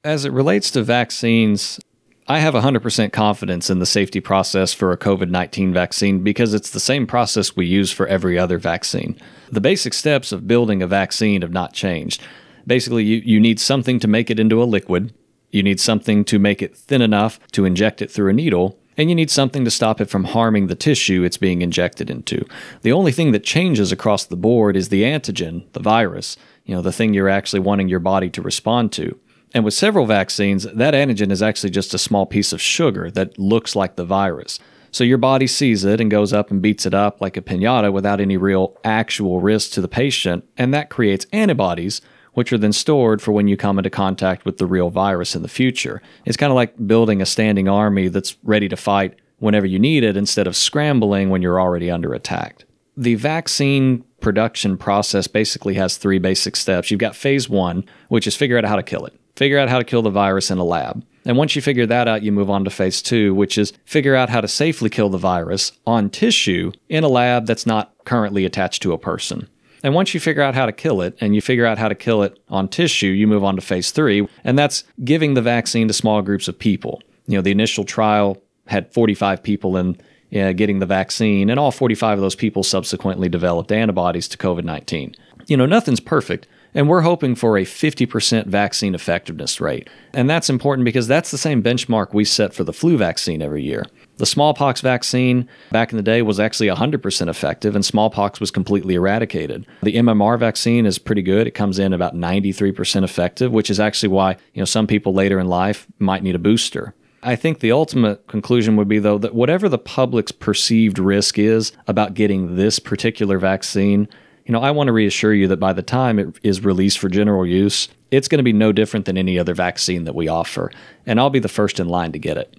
As it relates to vaccines, I have 100% confidence in the safety process for a COVID-19 vaccine because it's the same process we use for every other vaccine. The basic steps of building a vaccine have not changed. Basically, you need something to make it into a liquid, you need something to make it thin enough to inject it through a needle, and you need something to stop it from harming the tissue it's being injected into. The only thing that changes across the board is the antigen, the virus, the thing you're actually wanting your body to respond to. And with several vaccines, that antigen is actually just a small piece of sugar that looks like the virus. So your body sees it and goes up and beats it up like a piñata without any real actual risk to the patient, and that creates antibodies, which are then stored for when you come into contact with the real virus in the future. It's kind of like building a standing army that's ready to fight whenever you need it instead of scrambling when you're already under attack. The vaccine production process basically has three basic steps. You've got phase one, which is figure out how to kill it. Figure out how to kill the virus in a lab. And once you figure that out, you move on to phase two, which is figure out how to safely kill the virus on tissue in a lab that's not currently attached to a person. And once you figure out how to kill it, and you figure out how to kill it on tissue, you move on to phase three, and that's giving the vaccine to small groups of people. The initial trial had 45 people in getting the vaccine, and all 45 of those people subsequently developed antibodies to COVID-19. Nothing's perfect, and we're hoping for a 50% vaccine effectiveness rate. And that's important because that's the same benchmark we set for the flu vaccine every year. The smallpox vaccine back in the day was actually 100% effective, and smallpox was completely eradicated. The MMR vaccine is pretty good. It comes in about 93% effective, which is actually why some people later in life might need a booster. I think the ultimate conclusion would be, though, that whatever the public's perceived risk is about getting this particular vaccine, I want to reassure you that by the time it is released for general use, it's going to be no different than any other vaccine that we offer, and I'll be the first in line to get it.